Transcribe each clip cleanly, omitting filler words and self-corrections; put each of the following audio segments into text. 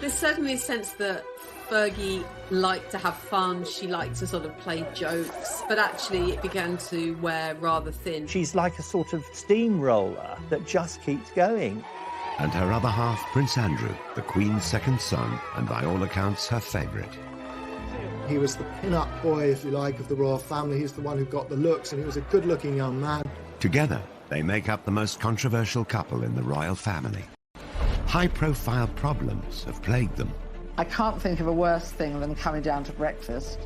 There's certainly a sense that Fergie liked to have fun, she liked to sort of play jokes, but actually it began to wear rather thin. She's like a sort of steamroller that just keeps going. And her other half, Prince Andrew, the Queen's second son, and by all accounts her favourite. He was the pin-up boy, if you like, of the royal family. He's the one who got the looks, and he was a good-looking young man. Together, they make up the most controversial couple in the royal family. High-profile problems have plagued them. I can't think of a worse thing than coming down to breakfast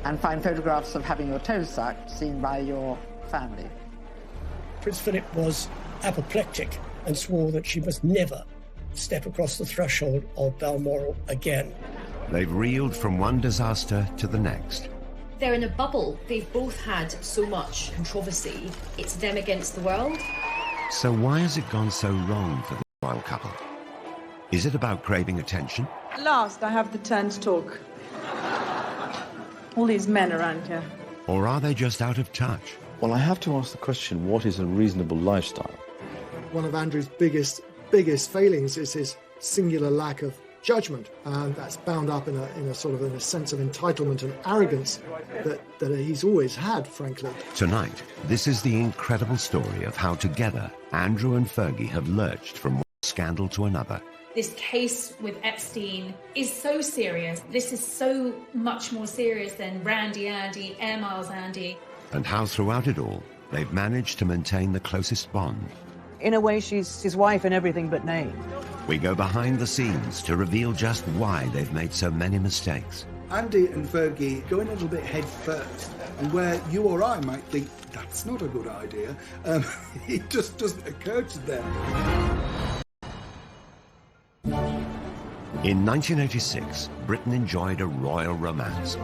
and find photographs of having your toes sucked seen by your family. Prince Philip was apoplectic and swore that she must never step across the threshold of Balmoral again. They've reeled from one disaster to the next. They're in a bubble. They've both had so much controversy. It's them against the world. So why has it gone so wrong for the royal couple? Is it about craving attention? At last, I have the turn to talk. All these men around here. Or are they just out of touch? Well, I have to ask the question, what is a reasonable lifestyle? One of Andrew's biggest failings is his singular lack of judgment, and that's bound up in a sense of entitlement and arrogance that he's always had, frankly. Tonight, this is the incredible story of how together Andrew and Fergie have lurched from one scandal to another. This case with Epstein is so serious. This is so much more serious than Randy Andy, Air Miles Andy. And how throughout it all, they've managed to maintain the closest bond. In a way, she's his wife in everything but name. We go behind the scenes to reveal just why they've made so many mistakes. Andy and Fergie go in a little bit head first, and where you or I might think that's not a good idea, it just doesn't occur to them. In 1986, Britain enjoyed a royal romance.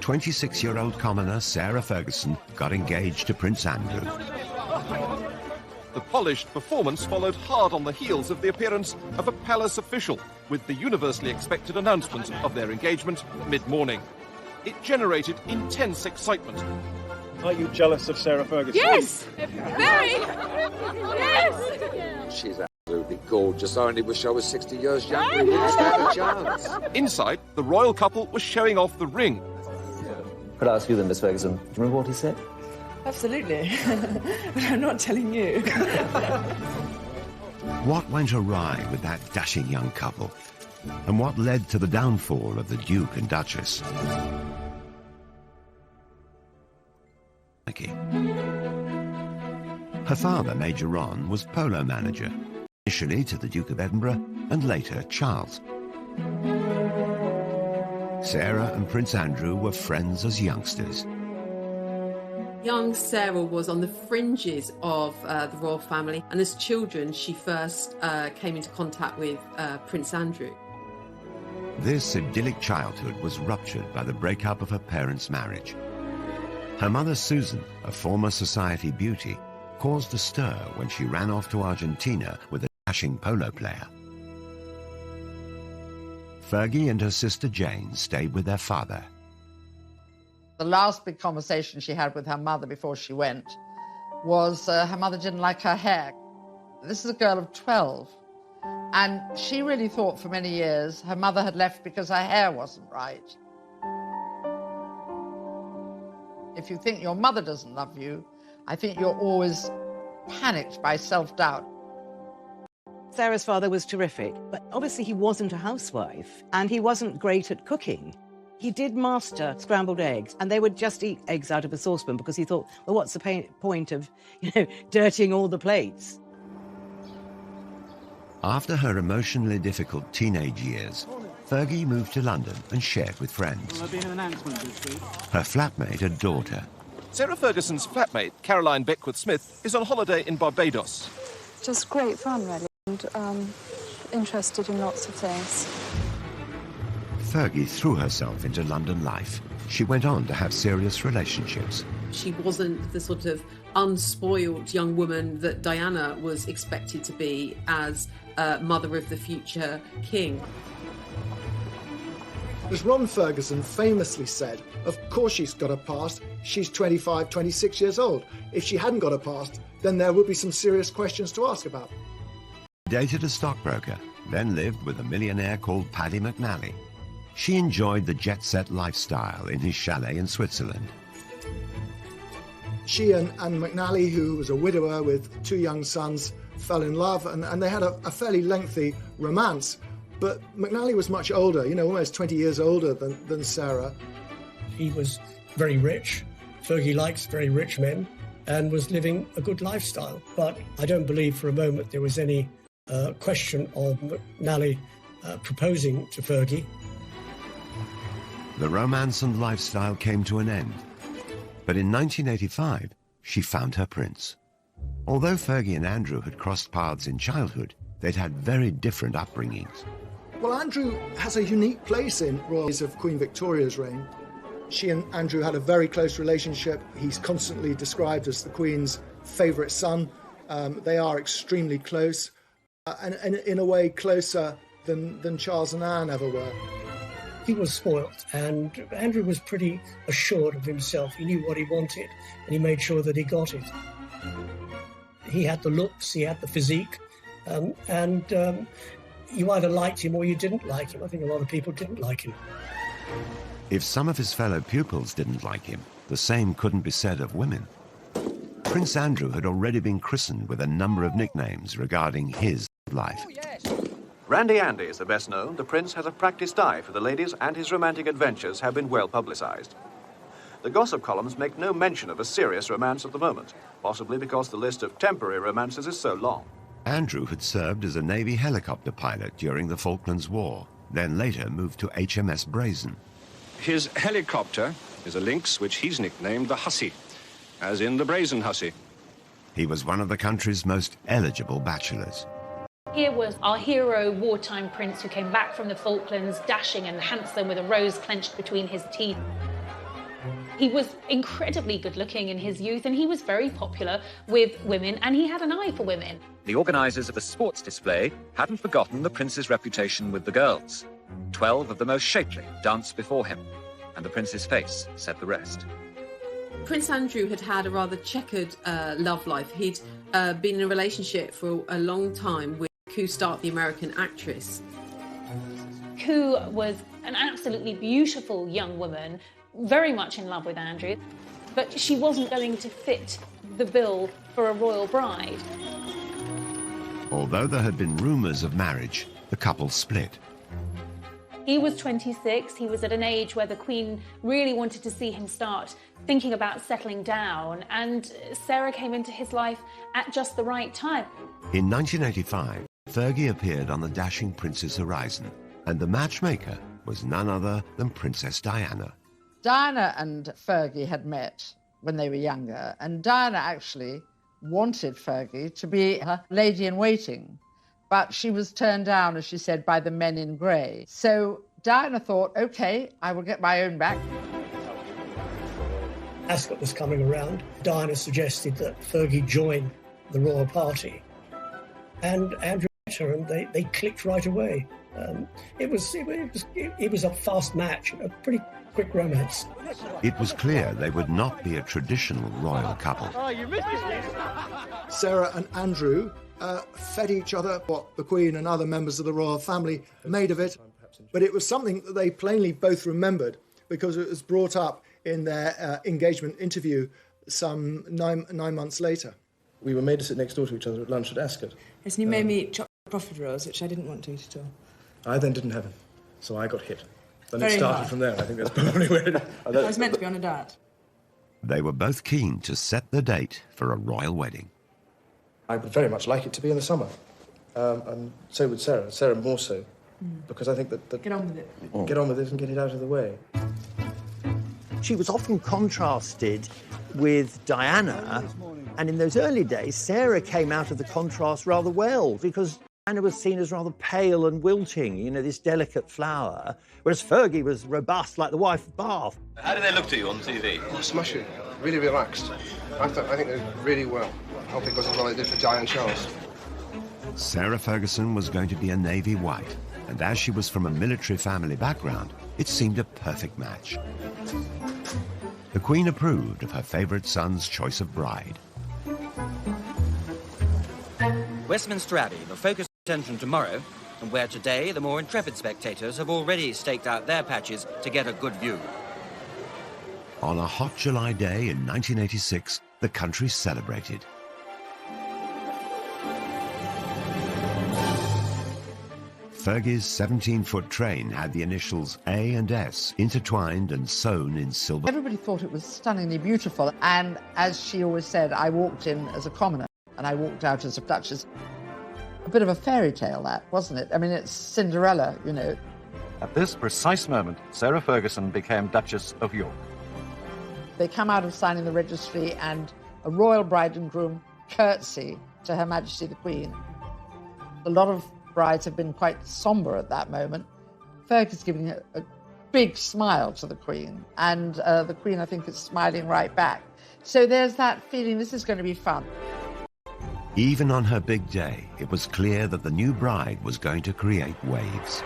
26-year-old commoner Sarah Ferguson got engaged to Prince Andrew. The polished performance followed hard on the heels of the appearance of a palace official with the universally expected announcement of their engagement mid-morning. It generated intense excitement. Are you jealous of Sarah Ferguson? Yes! Very! Yes! She's absolutely gorgeous. I only wish I was 60 years younger. We wouldn't stand a chance. Inside, the royal couple was showing off the ring. Could I ask you then, Miss Ferguson, do you remember what he said? Absolutely. But I'm not telling you. What went awry with that dashing young couple? And what led to the downfall of the Duke and Duchess? Her father, Major Ron, was polo manager, initially to the Duke of Edinburgh and later Charles. Sarah and Prince Andrew were friends as youngsters. Young Sarah was on the fringes of the royal family, and as children she first came into contact with Prince Andrew. This idyllic childhood was ruptured by the breakup of her parents' marriage. Her mother, Susan, a former society beauty, caused a stir when she ran off to Argentina with a dashing polo player. Fergie and her sister Jane stayed with their father. The last big conversation she had with her mother before she went was her mother didn't like her hair. This is a girl of 12, and she really thought for many years her mother had left because her hair wasn't right. If you think your mother doesn't love you, I think you're always panicked by self-doubt. Sarah's father was terrific, but obviously he wasn't a housewife, and he wasn't great at cooking. He did master scrambled eggs, and they would just eat eggs out of a saucepan because he thought, well, what's the point of, dirtying all the plates? After her emotionally difficult teenage years, Fergie moved to London and shared with friends. There'll be an announcement this week. Her flatmate adored her. Sarah Ferguson's flatmate, Caroline Beckworth-Smith, is on holiday in Barbados. Just great fun, really, and interested in lots of things. Fergie threw herself into London life. She went on to have serious relationships. She wasn't the sort of unspoiled young woman that Diana was expected to be as mother of the future king. As Ron Ferguson famously said, of course she's got a past. She's 25, 26 years old. If she hadn't got a past, then there would be some serious questions to ask about. dated a stockbroker, then lived with a millionaire called Paddy McNally. She enjoyed the jet-set lifestyle in his chalet in Switzerland. She and McNally, who was a widower with 2 young sons, fell in love, and they had a fairly lengthy romance. But McNally was much older, almost 20 years older than Sarah. He was very rich. Fergie likes very rich men and was living a good lifestyle. But I don't believe for a moment there was any question of McNally proposing to Fergie. The romance and lifestyle came to an end. But in 1985, she found her prince. Although Fergie and Andrew had crossed paths in childhood, they'd had very different upbringings. Well, Andrew has a unique place in royals of Queen Victoria's reign. She and Andrew had a very close relationship. He's constantly described as the Queen's favourite son. They are extremely close, and in a way closer than Charles and Anne ever were. He was spoilt, and Andrew was pretty assured of himself. He knew what he wanted, and he made sure that he got it. He had the looks, he had the physique, and you either liked him or you didn't like him. I think a lot of people didn't like him. If some of his fellow pupils didn't like him, the same couldn't be said of women. Prince Andrew had already been christened with a number of nicknames regarding his life. Randy Andy is the best known. The Prince has a practiced eye for the ladies, and his romantic adventures have been well publicised. The gossip columns make no mention of a serious romance at the moment, possibly because the list of temporary romances is so long. Andrew had served as a Navy helicopter pilot during the Falklands War, then later moved to HMS Brazen. His helicopter is a Lynx, which he's nicknamed the Hussy, as in the Brazen Hussy. He was one of the country's most eligible bachelors. Here was our hero wartime prince who came back from the Falklands, dashing and handsome with a rose clenched between his teeth. He was incredibly good-looking in his youth, and he was very popular with women, and he had an eye for women. The organisers of the sports display hadn't forgotten the prince's reputation with the girls. 12 of the most shapely danced before him, and the prince's face said the rest. Prince Andrew had had a rather checkered love life. He'd been in a relationship for a long time with Ku Stark, the American actress. Ku was an absolutely beautiful young woman, very much in love with Andrew, but she wasn't going to fit the bill for a royal bride. Although there had been rumours of marriage, the couple split. He was 26, he was at an age where the Queen really wanted to see him start thinking about settling down, and Sarah came into his life at just the right time. In 1985, Fergie appeared on the dashing prince's horizon, and the matchmaker was none other than Princess Diana. Diana and Fergie had met when they were younger, and Diana actually wanted Fergie to be her lady-in-waiting, but she was turned down, as she said, by the men in grey. So Diana thought, OK, I will get my own back. Ascot was coming around. Diana suggested that Fergie join the royal party, and Andrew met her, and they clicked right away. It was a fast match, a pretty quick romance. It was clear they would not be a traditional royal couple. Sarah and Andrew fed each other what the Queen and other members of the royal family made of it, but it was something that they plainly both remembered because it was brought up in their engagement interview some nine months later. We were made to sit next door to each other at lunch at Ascot. Yes, and you made me eat chocolate profiteroles, which I didn't want to eat at all. I then didn't have him, so I got hit. Then Very it started hard. from there. I think that's probably where it... I was meant to be on a diet. They were both keen to set the date for a royal wedding. I would very much like it to be in the summer. And so would Sarah. Sarah more so, because I think that... Get on with it. Get on with it and get it out of the way. She was often contrasted with Diana, and in those early days, Sarah came out of the contrast rather well, because Diana was seen as rather pale and wilting, you know, this delicate flower, whereas Fergie was robust like the wife of Bath. How did they look to you on TV? Oh, smashing. Really relaxed. I think they did really well. I hope it goes as well as they did for Di and Charles. Sarah Ferguson was going to be a Navy wife, and as she was from a military family background, it seemed a perfect match. The Queen approved of her favourite son's choice of bride. Westminster Abbey, the focus attention tomorrow, and where today the more intrepid spectators have already staked out their patches to get a good view. On a hot July day in 1986, the country celebrated. Fergie's 17-foot train had the initials A and S intertwined and sewn in silver. Everybody thought it was stunningly beautiful, and as she always said, I walked in as a commoner and I walked out as a duchess. A bit of a fairy tale, that, wasn't it? I mean, it's Cinderella, you know. At this precise moment, Sarah Ferguson became Duchess of York. They come out of signing the registry and a royal bride and groom curtsy to Her Majesty the Queen. A lot of brides have been quite sombre at that moment. Fergie's giving a big smile to the Queen, and the Queen, I think, is smiling right back. So there's that feeling this is going to be fun. Even on her big day, it was clear that the new bride was going to create waves.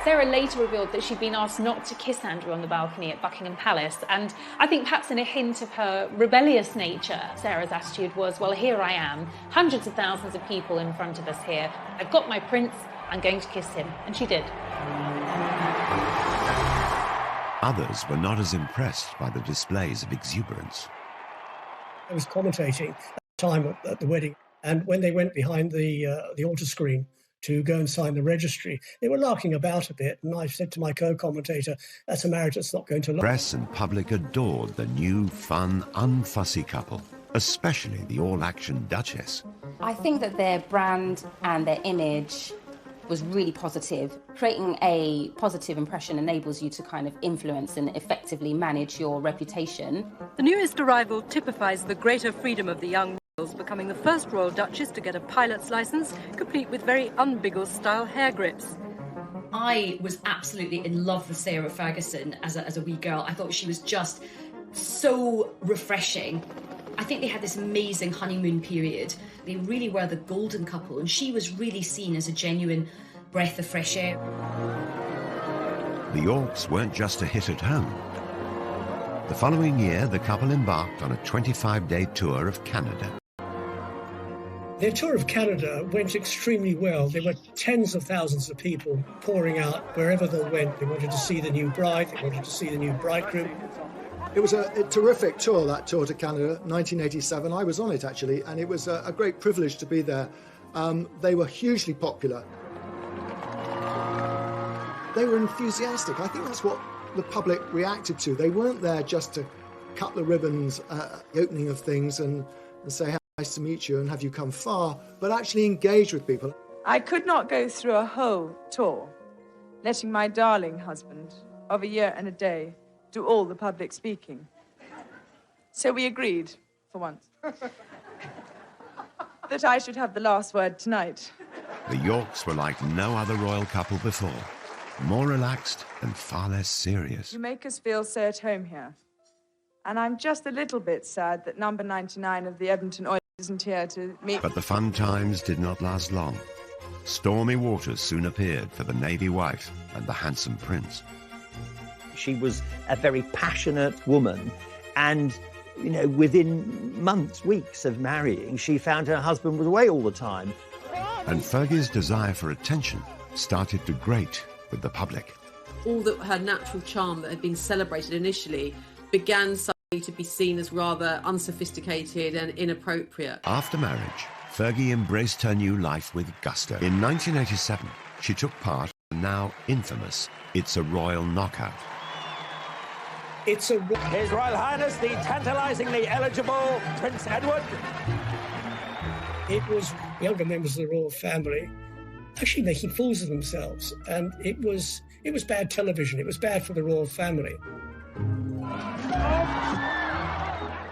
Sarah later revealed that she'd been asked not to kiss Andrew on the balcony at Buckingham Palace, and I think perhaps in a hint of her rebellious nature, Sarah's attitude was, well, here I am, hundreds of thousands of people in front of us here. I've got my prince, I'm going to kiss him. And she did. Others were not as impressed by the displays of exuberance. I was commentating at the time at the wedding, and when they went behind the altar screen to go and sign the registry, they were larking about a bit, and I said to my co-commentator, that's a marriage that's not going to last. Press and public adored the new, fun, unfussy couple, especially the all-action Duchess. I think that their brand and their image was really positive. Creating a positive impression enables you to kind of influence and effectively manage your reputation. The newest arrival typifies the greater freedom of the young royals, becoming the first royal duchess to get a pilot's license, complete with very un-Biggles-style hair grips. I was absolutely in love with Sarah Ferguson as a wee girl. I thought she was just so refreshing. I think they had this amazing honeymoon period. They really were the golden couple, and she was really seen as a genuine breath of fresh air. The Yorks weren't just a hit at home. The following year, the couple embarked on a 25-day tour of Canada. Their tour of Canada went extremely well. There were tens of thousands of people pouring out wherever they went. They wanted to see the new bride, they wanted to see the new bridegroom. It was a terrific tour, that tour to Canada, 1987. I was on it, actually, and it was a great privilege to be there. They were hugely popular. They were enthusiastic. I think that's what the public reacted to. They weren't there just to cut the ribbons at the opening of things and say, how nice to meet you and have you come far, but actually engage with people. I could not go through a whole tour, letting my darling husband of a year and a day do all the public speaking. So we agreed, for once, that I should have the last word tonight. The Yorks were like no other royal couple before, more relaxed and far less serious. You make us feel so at home here. And I'm just a little bit sad that number 99 of the Edmonton Oil isn't here to meet. But the fun times did not last long. Stormy waters soon appeared for the Navy wife and the handsome prince. She was a very passionate woman, and, you know, within months, weeks of marrying, she found her husband was away all the time. And Fergie's desire for attention started to grate with the public. All that her natural charm that had been celebrated initially began suddenly to be seen as rather unsophisticated and inappropriate. After marriage, Fergie embraced her new life with gusto. In 1987, she took part in the now infamous It's a Royal Knockout. His Royal Highness, the tantalisingly eligible Prince Edward. It was younger members of the royal family actually making fools of themselves, and it was bad television. It was bad for the royal family.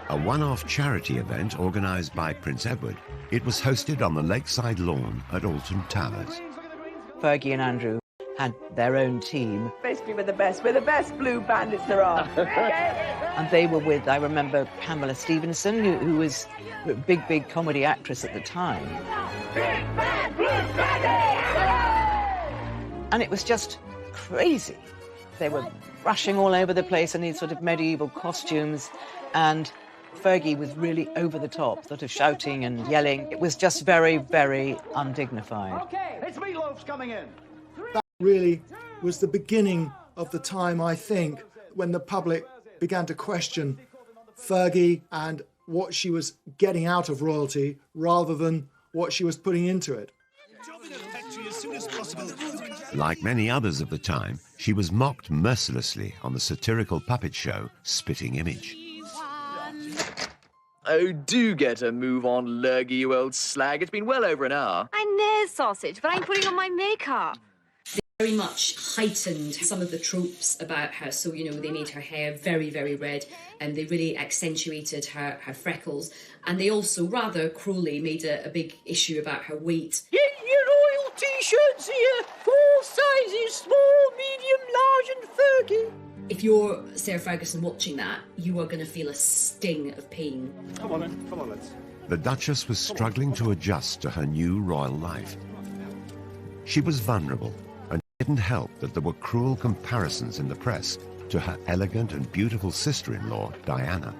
A one-off charity event organised by Prince Edward, it was hosted on the lakeside lawn at Alton Towers. Fergie and Andrew had their own team. Basically, we're the best blue bandits there are. And they were with, I remember, Pamela Stevenson, who was a big comedy actress at the time. And it was just crazy. They were rushing all over the place in these sort of medieval costumes, and Fergie was really over the top, sort of shouting and yelling. It was just very, very undignified. Okay, it's Meatloaf's coming in. That really was the beginning of the time, I think, when the public began to question Fergie and what she was getting out of royalty rather than what she was putting into it. Like many others of the time, she was mocked mercilessly on the satirical puppet show Spitting Image. Oh, do get a move on, Lurgy, you old slag. It's been well over an hour. I know, sausage, but I'm putting on my makeup. Very much heightened some of the tropes about her. So, you know, they made her hair very, very red, and they really accentuated her freckles. And they also, rather cruelly, made a big issue about her weight. Get your royal T-shirts here. 4 sizes, small, medium, large and Fergie. If you're Sarah Ferguson watching that, you are going to feel a sting of pain. Come on, then. Come on, let's. The Duchess was struggling to adjust to her new royal life. She was vulnerable, and it didn't help that there were cruel comparisons in the press to her elegant and beautiful sister-in-law, Diana.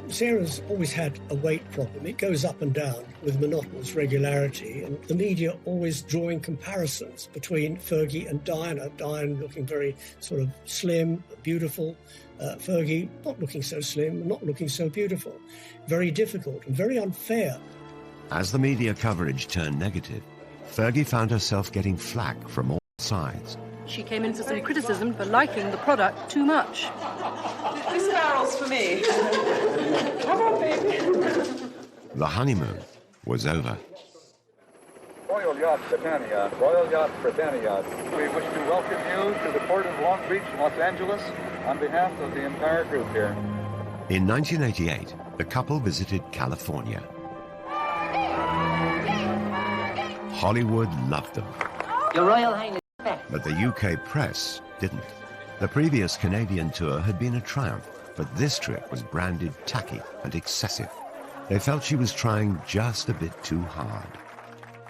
Sarah's always had a weight problem. It goes up and down with monotonous regularity, and the media always drawing comparisons between Fergie and Diana. Diana looking very sort of slim, beautiful. Fergie not looking so slim, not looking so beautiful. Very difficult and very unfair. As the media coverage turned negative, Fergie found herself getting flack from all sides. She came in for some criticism for liking the product too much. This barrel's for me. Come on, baby. The honeymoon was over. Royal Yacht Britannia, Royal Yacht Britannia. We wish to welcome you to the port of Long Beach, Los Angeles, on behalf of the entire group here. In 1988, the couple visited California. Hollywood loved them. Your Royal Highness. But the UK press didn't. The previous Canadian tour had been a triumph, but this trip was branded tacky and excessive. They felt she was trying just a bit too hard.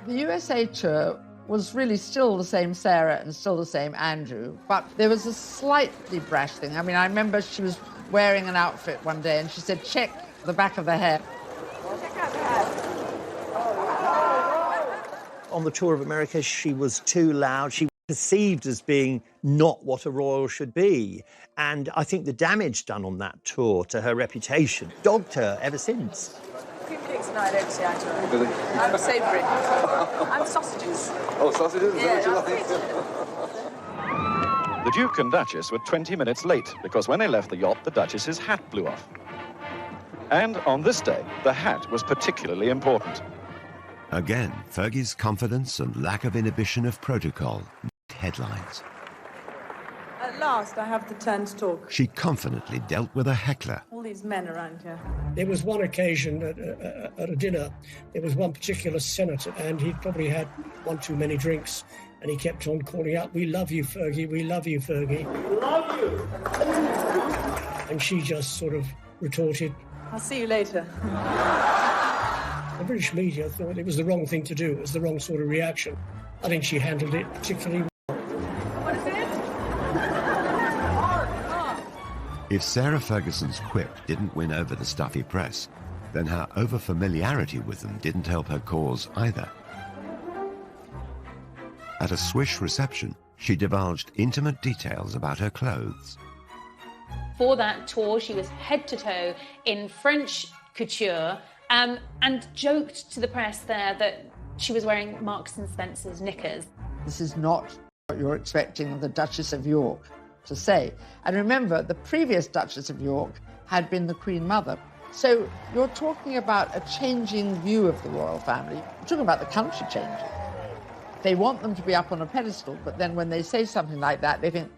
The USA tour was really still the same Sarah and still the same Andrew, but there was a slightly brash thing. I mean, I remember she was wearing an outfit one day and she said, check the back of the hair. Check out the hat. On the tour of America, she was too loud. She was perceived as being not what a royal should be. And I think the damage done on that tour to her reputation dogged her ever since. Picnics and I don't see eye to eye. Really? I'm savoury. I'm sausages. Oh, sausages? Yeah, The Duke and Duchess were 20 minutes late because when they left the yacht, the Duchess's hat blew off. And on this day, the hat was particularly important. Again, Fergie's confidence and lack of inhibition of protocol made headlines. At last, I have the turn to talk. She confidently dealt with a heckler. All these men around here. There was one occasion at a dinner, there was one particular senator, and he'd probably had one too many drinks, and he kept on calling out, "We love you, Fergie, we love you, Fergie." Love you! And she just sort of retorted, I'll see you later. The British media thought it was the wrong thing to do. It was the wrong sort of reaction. I think she handled it particularly well. What is it? If Sarah Ferguson's quip didn't win over the stuffy press, then her over-familiarity with them didn't help her cause either. At a swish reception, she divulged intimate details about her clothes. For that tour, she was head to toe in French couture, and joked to the press there that she was wearing Marks and Spencer's knickers. This is not what you're expecting of the Duchess of York to say. And remember, the previous Duchess of York had been the Queen Mother. So you're talking about a changing view of the royal family. You're talking about the country changing. They want them to be up on a pedestal, but then when they say something like that, they think,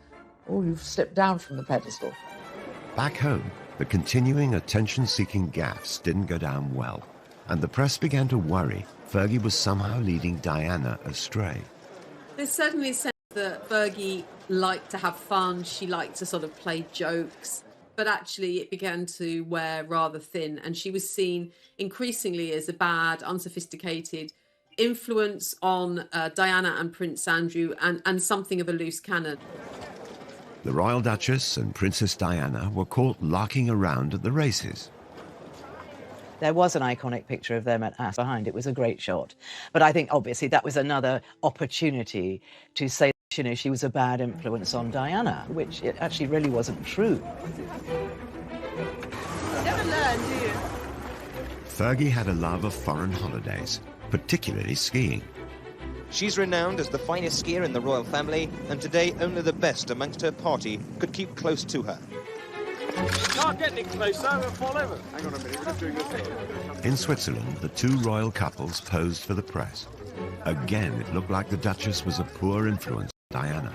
oh, you've slipped down from the pedestal. Back home, the continuing attention-seeking gaffes didn't go down well, and the press began to worry Fergie was somehow leading Diana astray. There's certainly a sense that Fergie liked to have fun, she liked to sort of play jokes, but actually it began to wear rather thin, and she was seen increasingly as a bad, unsophisticated influence on Diana and Prince Andrew, and something of a loose cannon. The Royal Duchess and Princess Diana were caught larking around at the races. There was an iconic picture of them at Ass behind. It was a great shot. But I think, obviously, that was another opportunity to say, you know, she was a bad influence on Diana, which it actually really wasn't true. Never learn, do you? Fergie had a love of foreign holidays, particularly skiing. She's renowned as the finest skier in the royal family, and today only the best amongst her party could keep close to her. Can't get any closer, we'll fall over. Hang on a minute, we're just doing this thing. In Switzerland, the two royal couples posed for the press. Again, it looked like the Duchess was a poor influence on Diana.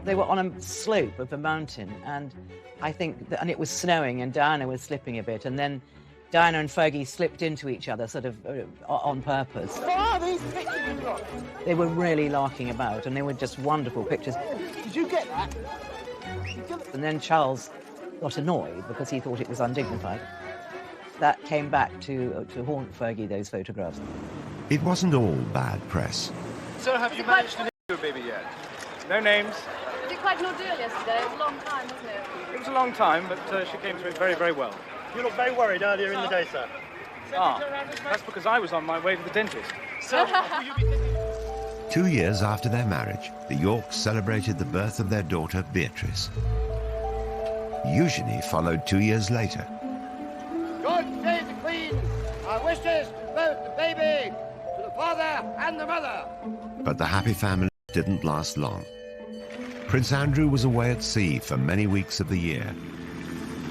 They were on a slope of a mountain, and I think, and it was snowing, and Diana was slipping a bit, and then Diana and Fergie slipped into each other, sort of on purpose. They were really larking about, and they were just wonderful pictures. Did you get that? And then Charles got annoyed because he thought it was undignified. That came back to haunt Fergie, those photographs. It wasn't all bad press. So have you managed to name your baby yet? No names? Was it quite an ordeal yesterday? It was a long time, wasn't it? It was a long time, but she came through it very, very well. You looked very worried earlier in the day, sir. That's because I was on my way to the dentist. So, 2 years after their marriage, the Yorks celebrated the birth of their daughter, Beatrice. Eugenie followed 2 years later. God save the Queen! Our wishes to both the baby, to the father and the mother. But the happy family didn't last long. Prince Andrew was away at sea for many weeks of the year.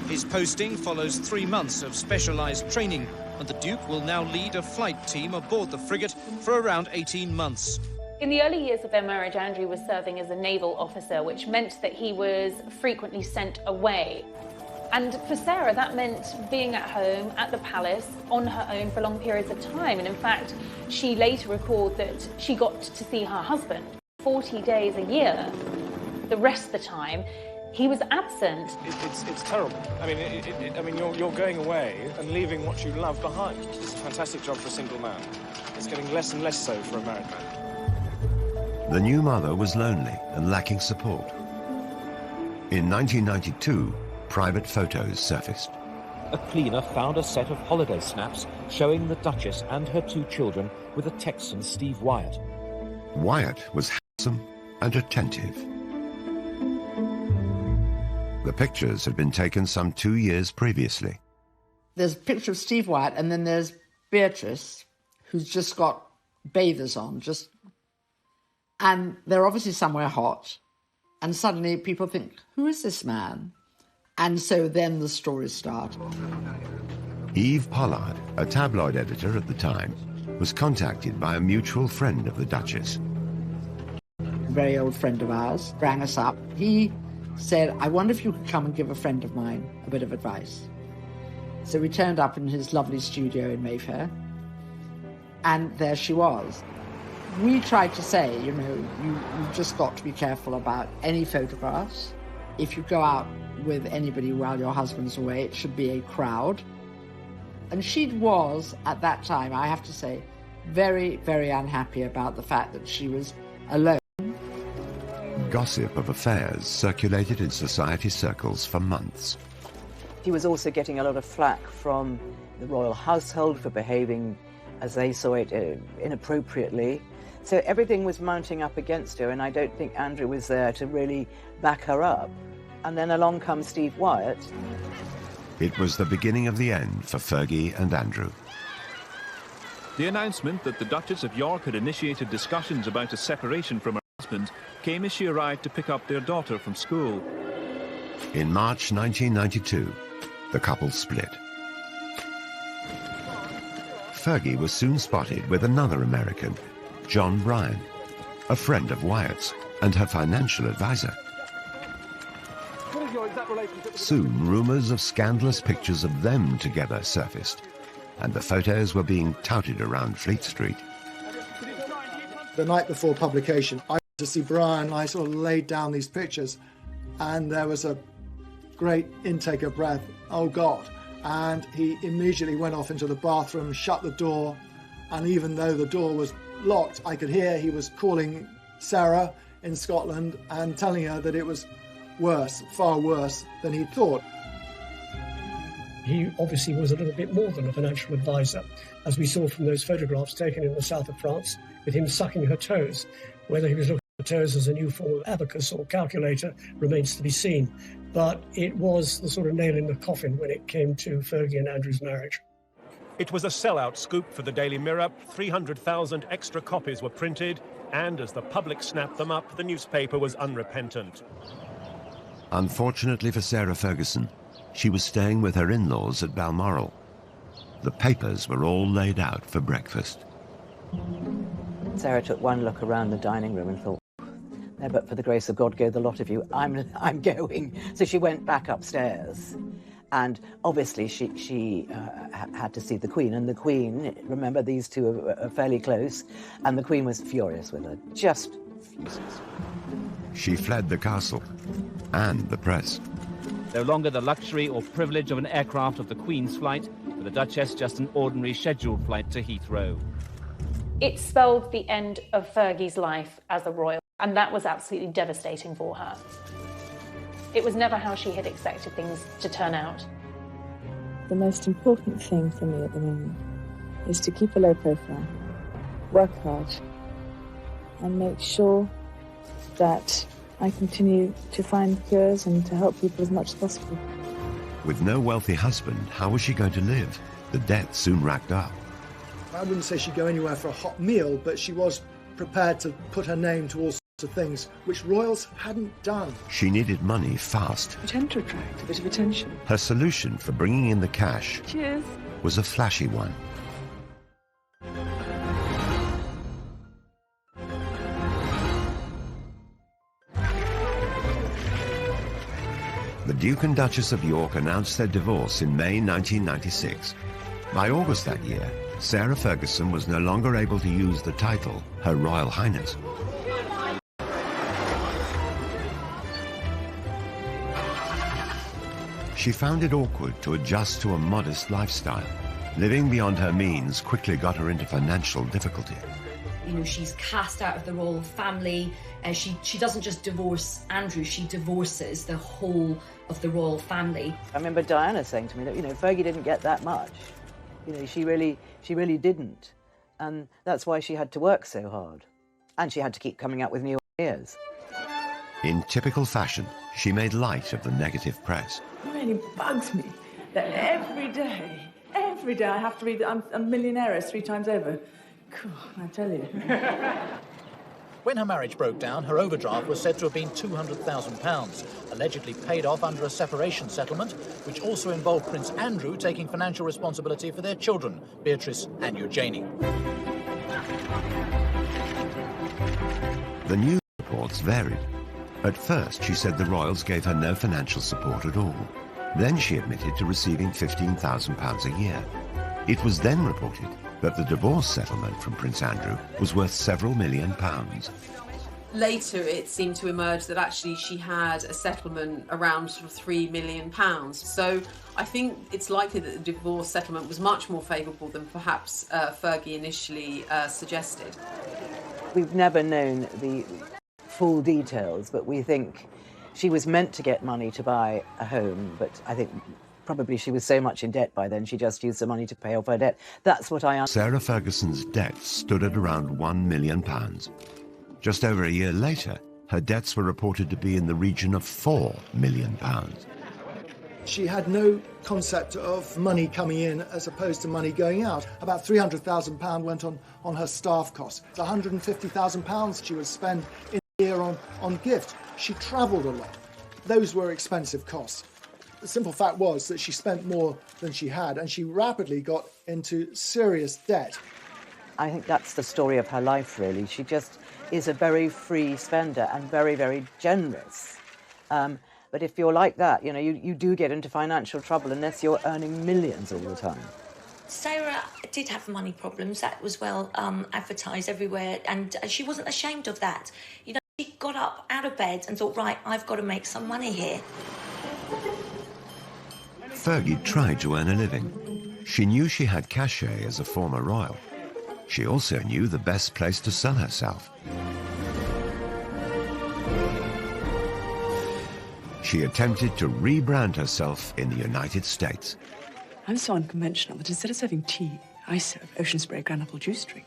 His posting follows 3 months of specialised training, and the Duke will now lead a flight team aboard the frigate for around 18 months. In the early years of their marriage, Andrew was serving as a naval officer, which meant that he was frequently sent away. And for Sarah, that meant being at home at the palace on her own for long periods of time. And in fact, she later recalled that she got to see her husband 40 days a year. The rest of the time, he was absent. It's terrible. I mean, you're going away and leaving what you love behind. It's a fantastic job for a single man. It's getting less and less so for a married man. The new mother was lonely and lacking support. In 1992, private photos surfaced. A cleaner found a set of holiday snaps showing the Duchess and her 2 children with a Texan, Steve Wyatt. Wyatt was handsome and attentive. The pictures had been taken some 2 years previously. There's a picture of Steve Wyatt, and then there's Beatrice, who's just got bathers on, and they're obviously somewhere hot. And suddenly people think, who is this man? And so then the stories start. Eve Pollard, a tabloid editor at the time, was contacted by a mutual friend of the Duchess. A very old friend of ours rang us up. He said, I wonder if you could come and give a friend of mine a bit of advice. So we turned up in his lovely studio in Mayfair, and there she was. We tried to say, you know, you've just got to be careful about any photographs. If you go out with anybody while your husband's away, it should be a crowd. And she was, at that time, I have to say, very, very unhappy about the fact that she was alone. Gossip of affairs circulated in society circles for months. He was also getting a lot of flack from the royal household for behaving, as they saw it, inappropriately. So everything was mounting up against her, and I don't think Andrew was there to really back her up. And then along comes Steve Wyatt. It was the beginning of the end for Fergie and Andrew. The announcement that the Duchess of York had initiated discussions about a separation from her husband came as she arrived to pick up their daughter from school. In March 1992, the couple split. Fergie was soon spotted with another American, John Bryan, a friend of Wyatt's and her financial advisor. Soon, rumours of scandalous pictures of them together surfaced, and the photos were being touted around Fleet Street. The night before publication, I went to see Brian. I sort of laid down these pictures, and there was a great intake of breath. Oh, God. And he immediately went off into the bathroom, shut the door, and even though the door was locked, I could hear he was calling Sarah in Scotland and telling her that it was worse, far worse than he thought. He obviously was a little bit more than a financial advisor, as we saw from those photographs taken in the south of France with him sucking her toes. Whether he was looking at her toes as a new form of abacus or calculator remains to be seen. But it was the sort of nail in the coffin when it came to Fergie and Andrew's marriage. It was a sellout scoop for the Daily Mirror. 300,000 extra copies were printed, and as the public snapped them up, the newspaper was unrepentant. Unfortunately for Sarah Ferguson, she was staying with her in-laws at Balmoral. The papers were all laid out for breakfast. Sarah took one look around the dining room and thought, "No, but for the grace of God, go the lot of you. I'm going." So she went back upstairs. And obviously she had to see the Queen. And the Queen, remember, these two are fairly close, and the Queen was furious with her, just furious. She fled the castle and the press. No longer the luxury or privilege of an aircraft of the Queen's flight, for the Duchess just an ordinary scheduled flight to Heathrow. It spelled the end of Fergie's life as a royal, and that was absolutely devastating for her. It was never how she had expected things to turn out. The most important thing for me at the moment is to keep a low profile, work hard, and make sure that I continue to find cures and to help people as much as possible. With no wealthy husband, how was she going to live? The debt soon racked up. I wouldn't say she'd go anywhere for a hot meal, but she was prepared to put her name to all sorts of things which royals hadn't done. She needed money fast. I tend to attract a bit of attention. Her solution for bringing in the cash Cheers. was a flashy one. The Duke and Duchess of York announced their divorce in May 1996. By August that year, Sarah Ferguson was no longer able to use the title Her Royal Highness. She found it awkward to adjust to a modest lifestyle. Living beyond her means quickly got her into financial difficulty. You know, she's cast out of the royal family. She doesn't just divorce Andrew, she divorces the whole of the royal family. I remember Diana saying to me that, you know, Fergie didn't get that much. You know, she really didn't. And that's why she had to work so hard. And she had to keep coming up with new ideas. In typical fashion, she made light of the negative press. It really bugs me that every day I have to read that I'm a millionaire 3 times over. God, I tell you. When her marriage broke down, her overdraft was said to have been £200,000, allegedly paid off under a separation settlement, which also involved Prince Andrew taking financial responsibility for their children, Beatrice and Eugenie. The news reports varied. At first, she said the royals gave her no financial support at all. Then she admitted to receiving £15,000 a year. It was then reported that the divorce settlement from Prince Andrew was worth several £1 million. Later, it seemed to emerge that actually she had a settlement around sort of £3 million. So I think it's likely that the divorce settlement was much more favourable than perhaps Fergie initially suggested. We've never known the full details, but we think she was meant to get money to buy a home, but I think probably she was so much in debt by then she just used the money to pay off her debt. That's what I understand. Sarah Ferguson's debts stood at around £1 million. Just over a year later, her debts were reported to be in the region of £4 million. She had no concept of money coming in as opposed to money going out. About £300,000 went on her staff costs. £150,000 she would spend in a year on gift. She travelled a lot. Those were expensive costs. The simple fact was that she spent more than she had, and she rapidly got into serious debt. I think that's the story of her life, really. She just is a very free spender and very, very generous. But if you're like that, you know, you do get into financial trouble unless you're earning millions all the time. Sarah did have money problems. That was well advertised everywhere, and she wasn't ashamed of that. You know, she got up out of bed and thought, right, I've got to make some money here. Fergie tried to earn a living. She knew she had cachet as a former royal. She also knew the best place to sell herself. She attempted to rebrand herself in the United States. I'm so unconventional that instead of serving tea, I serve ocean spray granule juice drink.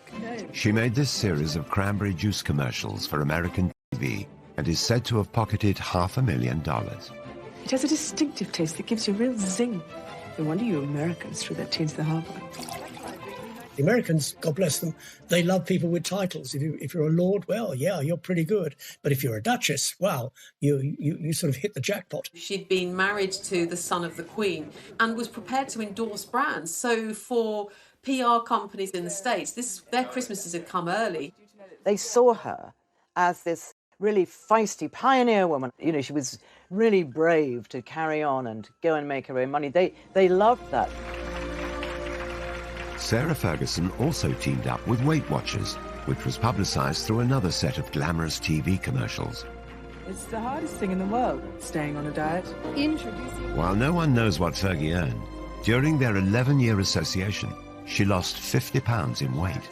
She made this series of cranberry juice commercials for American TV and is said to have pocketed $500,000. It has a distinctive taste that gives you a real zing. No wonder you Americans threw that tea into the harbour. The Americans, God bless them, they love people with titles. If you're a lord, well, yeah, you're pretty good. But if you're a duchess, wow, you sort of hit the jackpot. She'd been married to the son of the Queen and was prepared to endorse brands. So for PR companies in the States, their Christmases had come early. They saw her as this really feisty pioneer woman. You know, she was really brave to carry on and go and make her own money. They loved that. Sarah Ferguson also teamed up with Weight Watchers, which was publicised through another set of glamorous TV commercials. It's the hardest thing in the world, staying on a diet. While no one knows what Fergie earned, during their 11-year association, she lost 50 pounds in weight.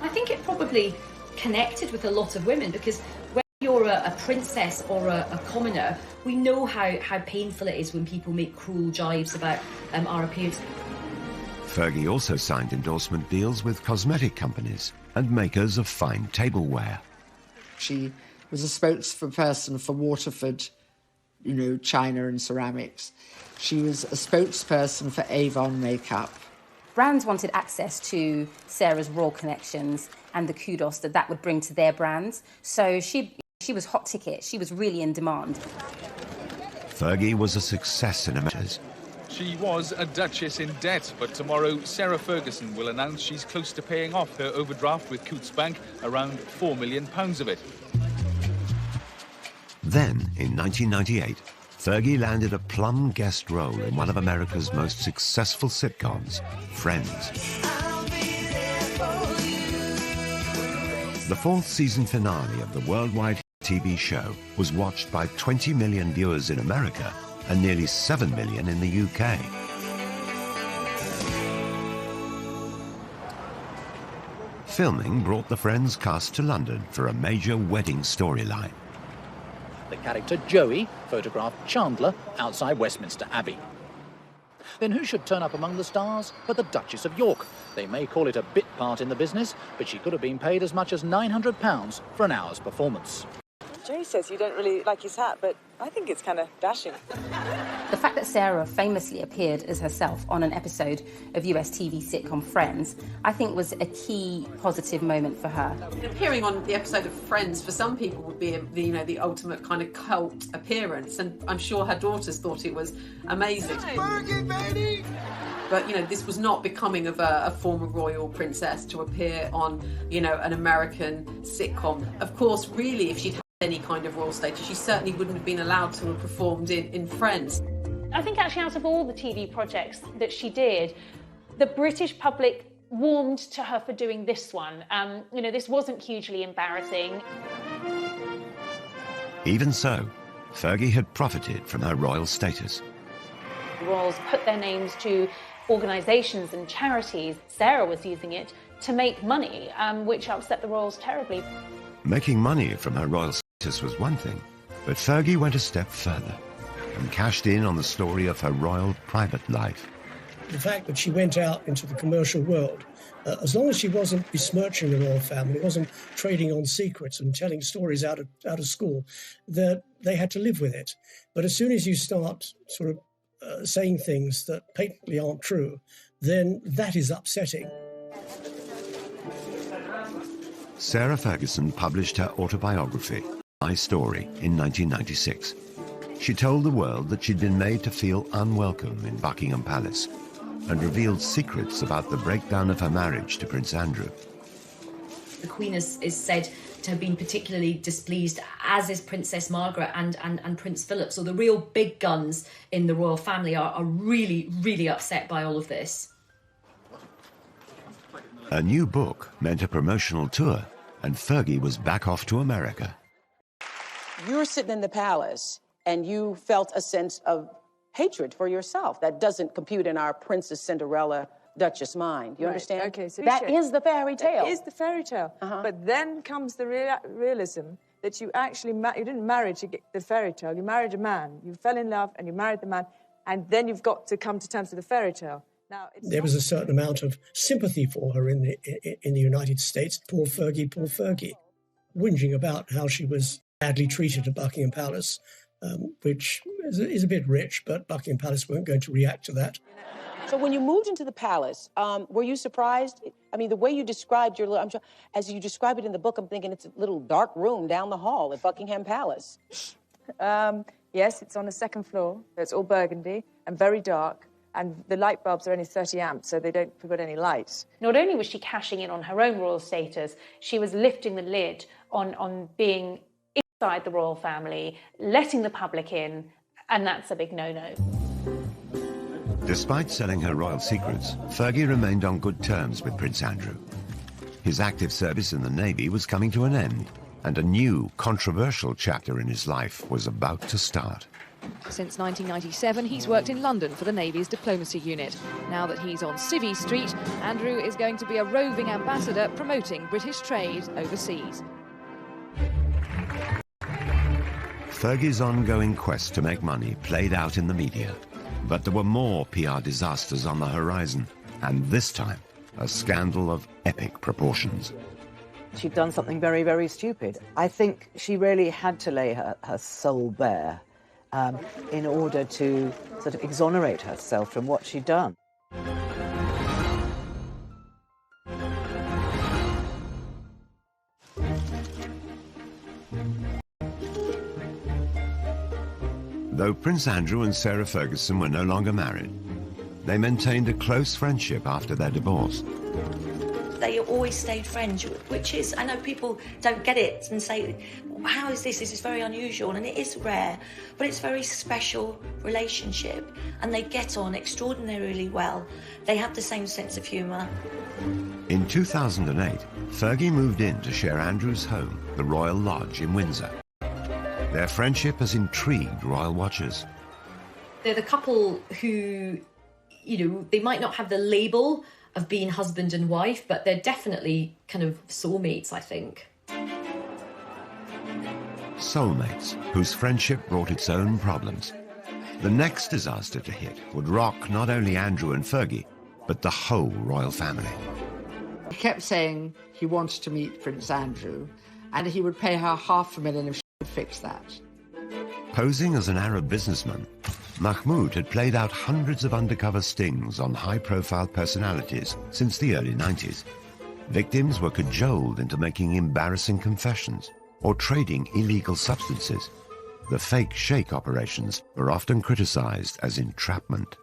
I think it probably connected with a lot of women because when you're a princess or a commoner, we know how painful it is when people make cruel jibes about our appearance. Fergie also signed endorsement deals with cosmetic companies and makers of fine tableware. She was a spokesperson for Waterford, you know, china and ceramics. She was a spokesperson for Avon makeup. Brands wanted access to Sarah's royal connections and the kudos that would bring to their brands. So she was hot ticket. She was really in demand. Fergie was a success in America. She was a duchess in debt, but tomorrow Sarah Ferguson will announce she's close to paying off her overdraft with Coutts Bank, around £4 million of it. Then, in 1998, Fergie landed a plum guest role in one of America's most successful sitcoms, Friends. The fourth season finale of the worldwide TV show was watched by 20 million viewers in America and nearly 7 million in the UK. Filming brought the Friends cast to London for a major wedding storyline. The character Joey photographed Chandler outside Westminster Abbey. Then who should turn up among the stars but the Duchess of York? They may call it a bit part in the business, but she could have been paid as much as £900 for an hour's performance. Jay says you don't really like his hat, but I think it's kind of dashing. The fact that Sarah famously appeared as herself on an episode of US TV sitcom Friends, I think was a key positive moment for her. Appearing on the episode of Friends for some people would be the ultimate kind of cult appearance, and I'm sure her daughters thought it was amazing. Fergie, baby! But, this was not becoming of a former royal princess to appear on, an American sitcom. Of course, really, if she'd had any kind of royal status, she certainly wouldn't have been allowed to have performed in Friends. I think actually out of all the TV projects that she did, the British public warmed to her for doing this one. This wasn't hugely embarrassing. Even so, Fergie had profited from her royal status. The royals put their names to organisations and charities. Sarah was using it to make money, which upset the royals terribly. Making money from her royal status was one thing, but Fergie went a step further and cashed in on the story of her royal private life. The fact that she went out into the commercial world, as long as she wasn't besmirching the royal family, wasn't trading on secrets and telling stories out of school, that they had to live with it. But as soon as you start sort of saying things that patently aren't true, then that is upsetting. Sarah Ferguson published her autobiography, My Story, in 1996. She told the world that she'd been made to feel unwelcome in Buckingham Palace and revealed secrets about the breakdown of her marriage to Prince Andrew. The Queen is said to have been particularly displeased, as is Princess Margaret and Prince Philip. So the real big guns in the royal family are really, really upset by all of this. A new book meant a promotional tour, and Fergie was back off to America. You were sitting in the palace, and you felt a sense of hatred for yourself. That doesn't compute in our Princess Cinderella Duchess mind. You understand? Okay, so that is the fairy tale. That is the fairy tale. But then comes the realism that you actually you didn't marry to get the fairy tale. You married a man. You fell in love and you married the man, and then you've got to come to terms with the fairy tale. There was a certain amount of sympathy for her in the United States. Poor Fergie, poor Fergie, whinging about how she was badly treated at Buckingham Palace, which is a bit rich, but Buckingham Palace weren't going to react to that. So when you moved into the palace, were you surprised? I mean, the way you described your little, as you describe it in the book, I'm thinking it's a little dark room down the hall at Buckingham Palace. Yes, it's on the second floor. It's all burgundy and very dark. And the light bulbs are only 30 amps, so they don't put any light. Not only was she cashing in on her own royal status, she was lifting the lid on being inside the royal family, letting the public in, and that's a big no-no. Despite selling her royal secrets, Fergie remained on good terms with Prince Andrew. His active service in the Navy was coming to an end, and a new, controversial chapter in his life was about to start. Since 1997, he's worked in London for the Navy's diplomacy unit. Now that he's on Civvy Street, Andrew is going to be a roving ambassador promoting British trade overseas. Fergie's ongoing quest to make money played out in the media. But there were more PR disasters on the horizon, and this time, a scandal of epic proportions. She'd done something very, very stupid. I think she really had to lay her soul bare in order to sort of exonerate herself from what she'd done. Though Prince Andrew and Sarah Ferguson were no longer married, they maintained a close friendship after their divorce. They always stayed friends, which is, I know people don't get it and say, how is this? This is very unusual, and it is rare, but it's a very special relationship, and they get on extraordinarily well. They have the same sense of humour. In 2008, Fergie moved in to share Andrew's home, the Royal Lodge in Windsor. Their friendship has intrigued royal watchers. They're the couple who, they might not have the label of being husband and wife, but they're definitely kind of soulmates, I think. Soulmates, whose friendship brought its own problems. The next disaster to hit would rock not only Andrew and Fergie, but the whole royal family. He kept saying he wanted to meet Prince Andrew, and he would pay her $500,000 if she could fix that. Posing as an Arab businessman, Mahmoud had played out hundreds of undercover stings on high-profile personalities since the early 90s. Victims were cajoled into making embarrassing confessions or trading illegal substances. The fake sheikh operations were often criticized as entrapment.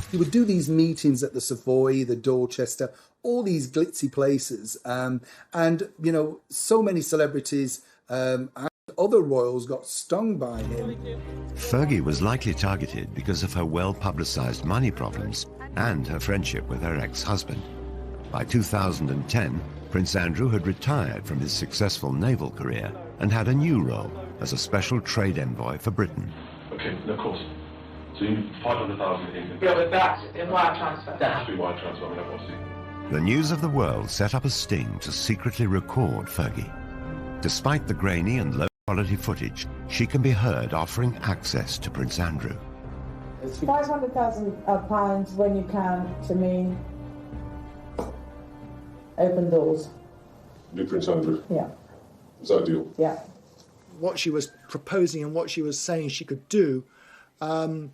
He would do these meetings at the Savoy, the Dorchester, all these glitzy places, and so many celebrities and other royals got stung by him. Fergie was likely targeted because of her well-publicized money problems and her friendship with her ex-husband. By 2010, Prince Andrew had retired from his successful naval career and had a new role as a special trade envoy for Britain. Okay, of course. So you need 500,000 in. Yeah, but that's in wire transfer. That has to be wire transfer, I mean, obviously. The News of the World set up a sting to secretly record Fergie. Despite the grainy and low-quality footage, she can be heard offering access to Prince Andrew. £500,000 when you can, to me, open doors. Big Prince Andrew? Yeah. Is that a deal? Yeah. What she was proposing and what she was saying she could do, and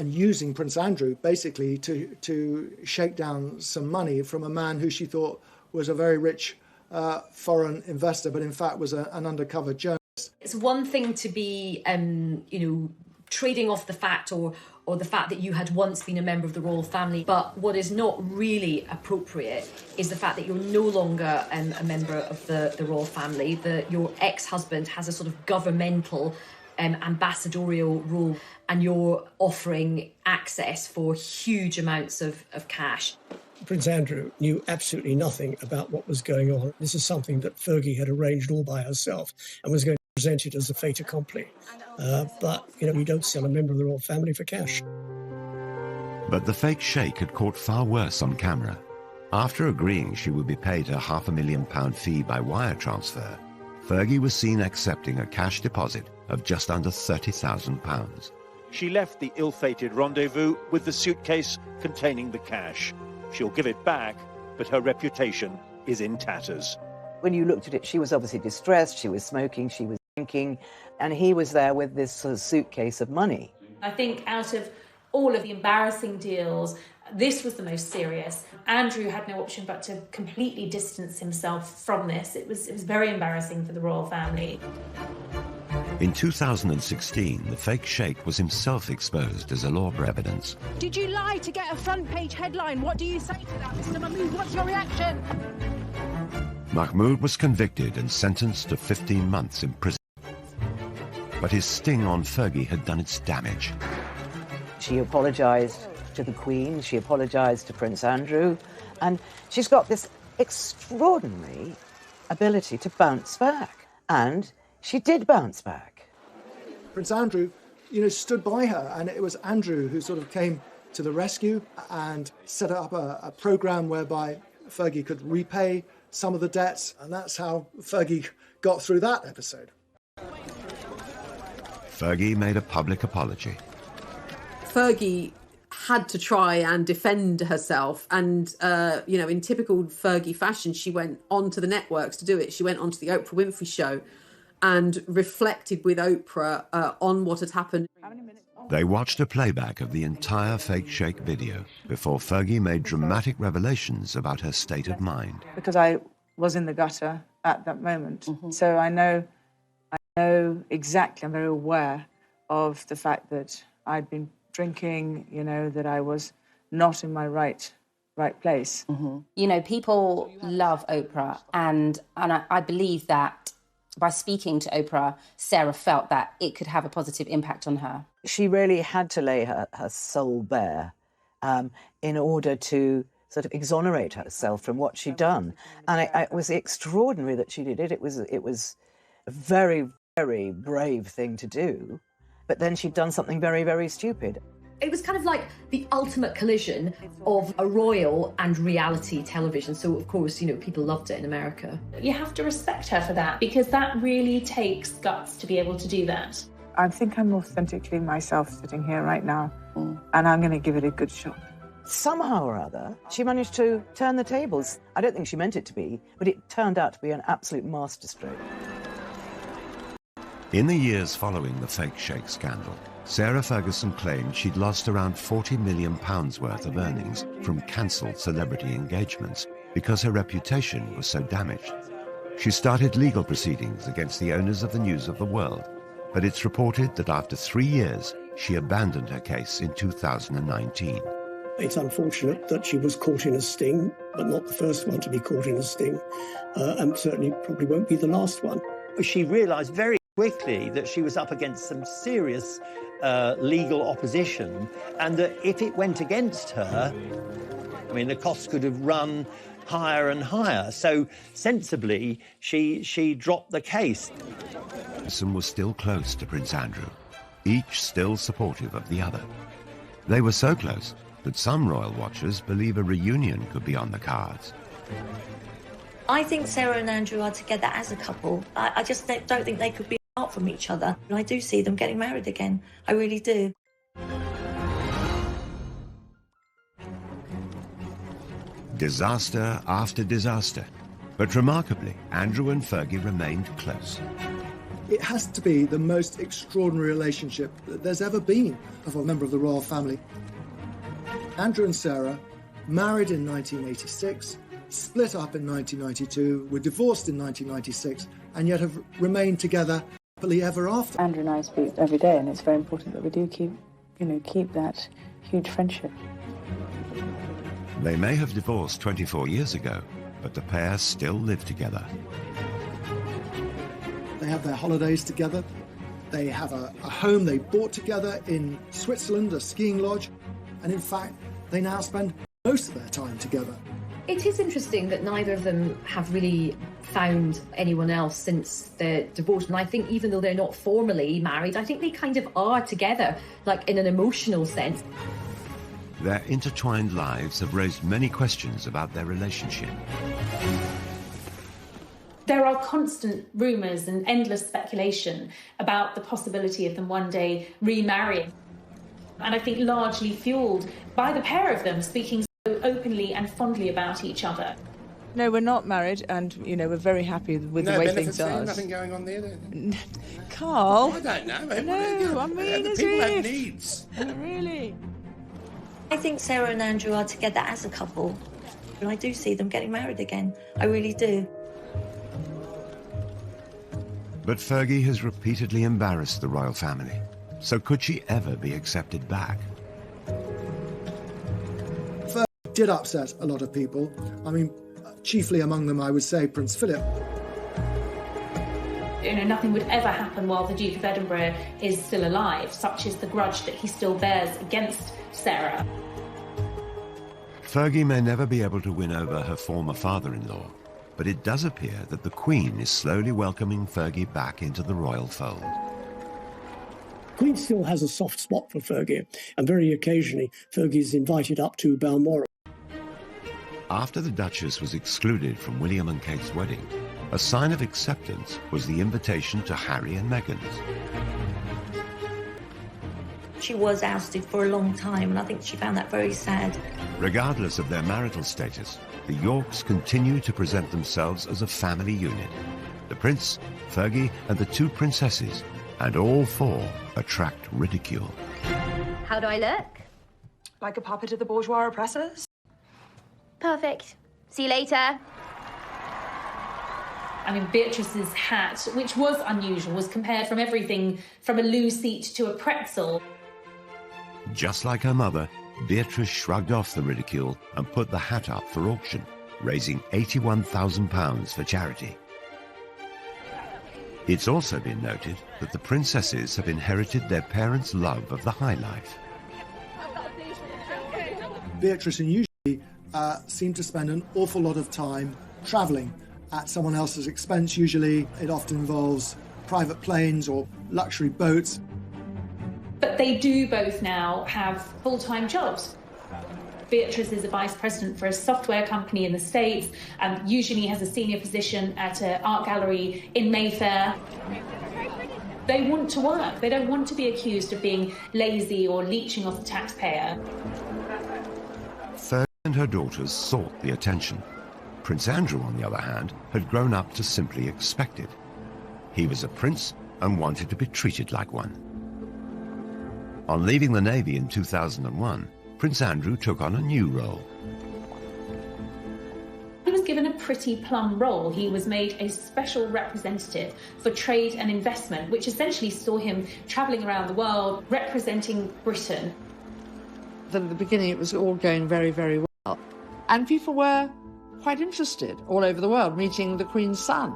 using Prince Andrew basically to shake down some money from a man who she thought was a very rich foreign investor, but in fact was an undercover journalist. It's one thing to be, trading off the fact or the fact that you had once been a member of the royal family, but what is not really appropriate is the fact that you're no longer a member of the royal family, that your ex-husband has a sort of governmental ambassadorial role, and you're offering access for huge amounts of cash. Prince Andrew knew absolutely nothing about what was going on. This is something that Fergie had arranged all by herself and was going to present it as a fait accompli. But, you don't sell a member of the royal family for cash. But the fake sheikh had caught far worse on camera. After agreeing she would be paid a £500,000 fee by wire transfer, Fergie was seen accepting a cash deposit of just under £30,000. she left the ill-fated rendezvous with the suitcase containing the cash. She'll give it back, but her reputation is in tatters. When you looked at it, she was obviously distressed, she was smoking, she was drinking, and he was there with this sort of suitcase of money. I think out of all of the embarrassing deals, this was the most serious. Andrew had no option but to completely distance himself from this. It was very embarrassing for the royal family. In 2016, the fake sheikh was himself exposed as a law for evidence. Did you lie to get a front-page headline? What do you say to that, Mr. Mahmood? What's your reaction? Mahmoud was convicted and sentenced to 15 months in prison. But his sting on Fergie had done its damage. She apologised to the Queen, she apologised to Prince Andrew, and she's got this extraordinary ability to bounce back. And she did bounce back. Prince Andrew, stood by her, and it was Andrew who sort of came to the rescue and set up a programme whereby Fergie could repay some of the debts, and that's how Fergie got through that episode. Fergie made a public apology. Fergie had to try and defend herself, and in typical Fergie fashion, she went onto the networks to do it. She went onto the Oprah Winfrey Show and reflected with Oprah on what had happened. They watched a playback of the entire fake sheikh video before Fergie made dramatic revelations about her state of mind. Because I was in the gutter at that moment. So I know exactly, I'm very aware of the fact that I'd been drinking, that I was not in my right place. People love Oprah, and I believe that by speaking to Oprah, Sarah felt that it could have a positive impact on her. She really had to lay her soul bare in order to sort of exonerate herself from what she'd done. And it was extraordinary that she did it. It was a very, very brave thing to do. But then she'd done something very, very stupid. It was kind of like the ultimate collision of a royal and reality television. So, of course, people loved it in America. You have to respect her for that, because that really takes guts to be able to do that. I think I'm authentically myself sitting here right now, and I'm going to give it a good shot. Somehow or other, she managed to turn the tables. I don't think she meant it to be, but it turned out to be an absolute masterstroke. In the years following the fake sheikh scandal, Sarah Ferguson claimed she'd lost around £40 million worth of earnings from cancelled celebrity engagements because her reputation was so damaged. She started legal proceedings against the owners of the News of the World, but it's reported that after 3 years, she abandoned her case in 2019. It's unfortunate that she was caught in a sting, but not the first one to be caught in a sting, and certainly probably won't be the last one. She realised very quickly that she was up against some serious legal opposition, and that if it went against her, the costs could have run higher and higher. So sensibly, she dropped the case. Ferguson was still close to Prince Andrew, each still supportive of the other. They were so close that some royal watchers believe a reunion could be on the cards. I think Sarah and Andrew are together as a couple. I just don't think they could be apart from each other. And I do see them getting married again. I really do. Disaster after disaster. But remarkably, Andrew and Fergie remained close. It has to be the most extraordinary relationship that there's ever been of a member of the royal family. Andrew and Sarah married in 1986, split up in 1992, were divorced in 1996, and yet have remained together happily ever after. Andrew and I speak every day, and it's very important that we do keep that huge friendship. They may have divorced 24 years ago, but the pair still live together. They have their holidays together. They have a home they bought together in Switzerland, a skiing lodge. And in fact, they now spend most of their time together. It is interesting that neither of them have really found anyone else since their divorce. And I think even though they're not formally married, I think they kind of are together, like in an emotional sense. Their intertwined lives have raised many questions about their relationship. There are constant rumours and endless speculation about the possibility of them one day remarrying. And I think largely fuelled by the pair of them speaking so openly and fondly about each other. No, we're not married, and, you know, we're very happy with the way things are. Nothing going on there, then? Carl? I don't know. No, I mean, as people have if. needs. Really? I think Sarah and Andrew are together as a couple. And I do see them getting married again. I really do. But Fergie has repeatedly embarrassed the royal family. So could she ever be accepted back? Fergie did upset a lot of people. I mean, chiefly among them, I would say, Prince Philip. You know, nothing would ever happen while the Duke of Edinburgh is still alive. Such is the grudge that he still bears against Sarah. Fergie may never be able to win over her former father-in-law, but it does appear that the Queen is slowly welcoming Fergie back into the royal fold. Queen still has a soft spot for Fergie, and very occasionally Fergie is invited up to Balmoral. After the Duchess was excluded from William and Kate's wedding, a sign of acceptance was the invitation to Harry and Meghan's. She was ousted for a long time, and I think she found that very sad. Regardless of their marital status, the Yorks continue to present themselves as a family unit. The Prince, Fergie, and the two princesses, and all four attract ridicule. How do I look? Like a puppet of the bourgeois oppressors? Perfect. See you later. I mean, Beatrice's hat, which was unusual, was compared from everything from a loo seat to a pretzel. Just like her mother, Beatrice shrugged off the ridicule and put the hat up for auction, raising £81,000 for charity. It's also been noted that the princesses have inherited their parents' love of the high life. Beatrice and usually seem to spend an awful lot of time travelling at someone else's expense. Usually it often involves private planes or luxury boats. But they do both now have full-time jobs. Beatrice is a vice president for a software company in the States, and usually has a senior position at an art gallery in Mayfair. They want to work. They don't want to be accused of being lazy or leeching off the taxpayer. Fergie and her daughters sought the attention. Prince Andrew, on the other hand, had grown up to simply expect it. He was a prince and wanted to be treated like one. On leaving the Navy in 2001, Prince Andrew took on a new role. He was given a pretty plum role. He was made a special representative for trade and investment, which essentially saw him travelling around the world representing Britain. At the beginning, it was all going very, very well. And people were quite interested all over the world, meeting the Queen's son.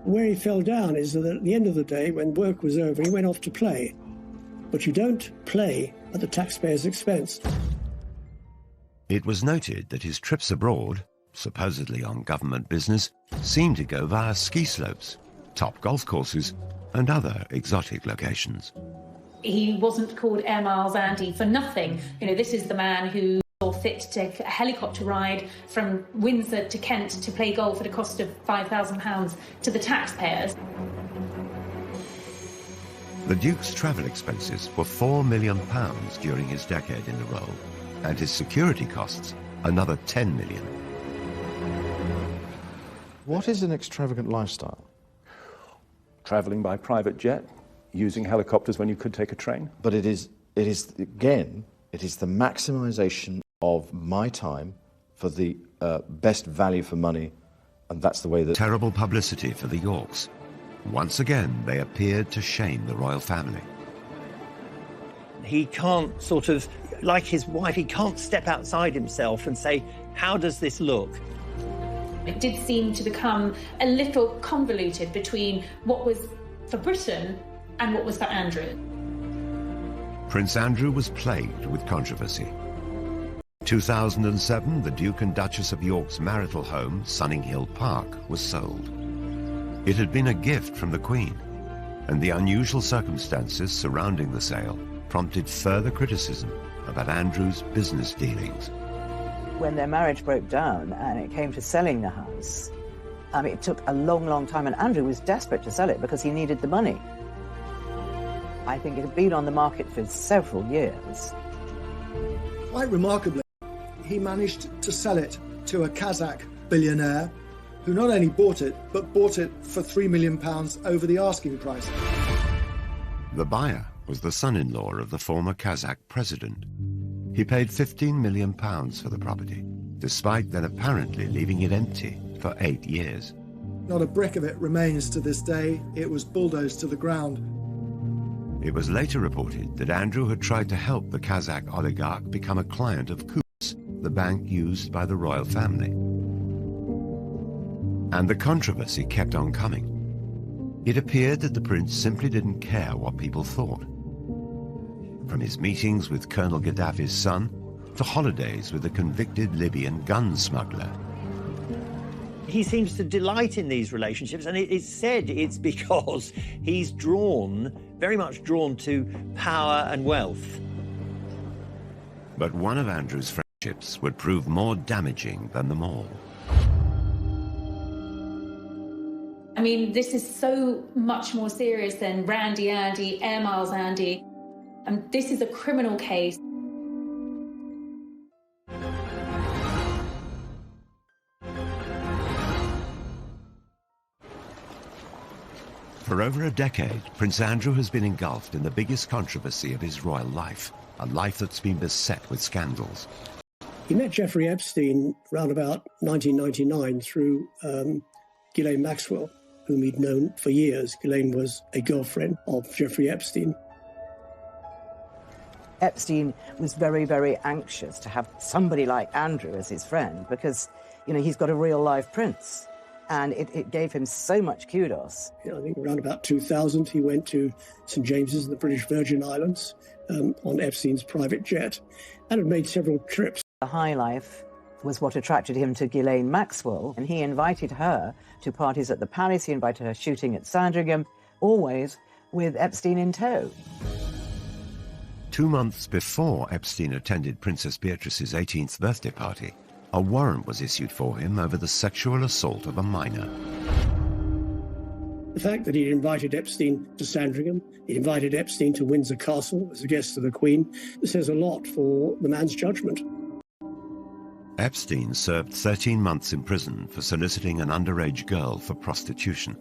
Where he fell down is that at the end of the day, when work was over, he went off to play. But you don't play at the taxpayer's expense. It was noted that his trips abroad, supposedly on government business, seemed to go via ski slopes, top golf courses, and other exotic locations. He wasn't called Air Miles Andy for nothing. You know, this is the man who saw fit to take a helicopter ride from Windsor to Kent to play golf at a cost of £5,000 to the taxpayers. The Duke's travel expenses were £4 million during his decade in the role, and his security costs another £10 million. What is an extravagant lifestyle? Travelling by private jet, using helicopters when you could take a train. But it is again, it is the maximisation of my time for the best value for money, and that's the way that... Terrible publicity for the Yorks. Once again, they appeared to shame the royal family. He can't sort of, like his wife, he can't step outside himself and say, how does this look? It did seem to become a little convoluted between what was for Britain and what was for Andrew. Prince Andrew was plagued with controversy. In 2007, the Duke and Duchess of York's marital home, Sunninghill Park, was sold. It had been a gift from the Queen, and the unusual circumstances surrounding the sale prompted further criticism about Andrew's business dealings. When their marriage broke down and it came to selling the house, it took a long, long time, and Andrew was desperate to sell it because he needed the money. I think it had been on the market for several years. Quite remarkably, he managed to sell it to a Kazakh billionaire who not only bought it, but bought it for £3 million over the asking price. The buyer was the son-in-law of the former Kazakh president. He paid £15 million for the property, despite then apparently leaving it empty for 8 years. Not a brick of it remains to this day. It was bulldozed to the ground. It was later reported that Andrew had tried to help the Kazakh oligarch become a client of Coutts, the bank used by the royal family. And the controversy kept on coming. It appeared that the prince simply didn't care what people thought. From his meetings with Colonel Gaddafi's son to holidays with a convicted Libyan gun smuggler. He seems to delight in these relationships, and it's said it's because he's very much drawn to power and wealth. But one of Andrew's friendships would prove more damaging than them all. I mean, this is so much more serious than Randy Andy, Air Miles Andy. And this is a criminal case. For over a decade, Prince Andrew has been engulfed in the biggest controversy of his royal life, a life that's been beset with scandals. He met Jeffrey Epstein around about 1999 through Ghislaine Maxwell, whom he'd known for years. Ghislaine was a girlfriend of Jeffrey Epstein. Epstein was very, very anxious to have somebody like Andrew as his friend because, you know, he's got a real-life prince. And it gave him so much kudos. I think around about 2000, he went to St. James's in the British Virgin Islands on Epstein's private jet and had made several trips. The high life was what attracted him to Ghislaine Maxwell, and he invited her to parties at the Palace. He invited her shooting at Sandringham, always with Epstein in tow. 2 months before Epstein attended Princess Beatrice's 18th birthday party, a warrant was issued for him over the sexual assault of a minor. The fact that he'd invited Epstein to Sandringham, he invited Epstein to Windsor Castle as a guest of the Queen, says a lot for the man's judgment. Epstein served 13 months in prison for soliciting an underage girl for prostitution.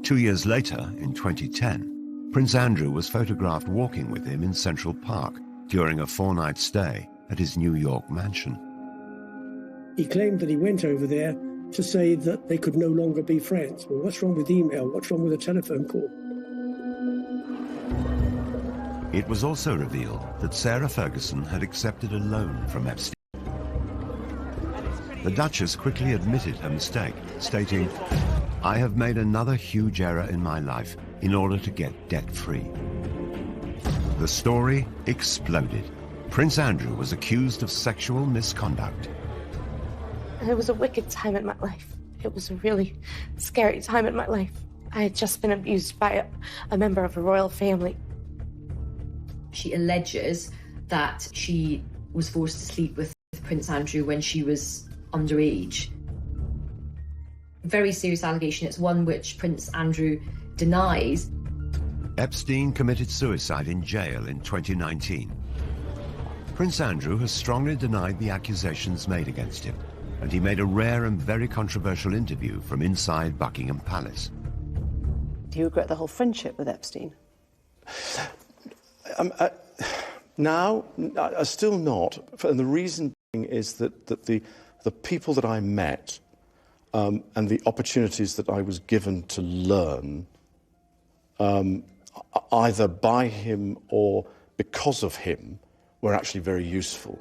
2 years later, in 2010, Prince Andrew was photographed walking with him in Central Park during a 4-night stay at his New York mansion. He claimed that he went over there to say that they could no longer be friends. Well, what's wrong with email? What's wrong with a telephone call? It was also revealed that Sarah Ferguson had accepted a loan from Epstein. The Duchess quickly admitted her mistake, stating, "I have made another huge error in my life in order to get debt-free." The story exploded. Prince Andrew was accused of sexual misconduct. It was a wicked time in my life. It was a really scary time in my life. I had just been abused by a member of a royal family. She alleges that she was forced to sleep with Prince Andrew when she was underage. Very serious allegation. It's one which Prince Andrew denies. Epstein committed suicide in jail in 2019. Prince Andrew has strongly denied the accusations made against him, and he made a rare and very controversial interview from inside Buckingham Palace. Do you regret the whole friendship with Epstein? Now, still not. And the reason being is that the people that I met and the opportunities that I was given to learn, either by him or because of him, were actually very useful.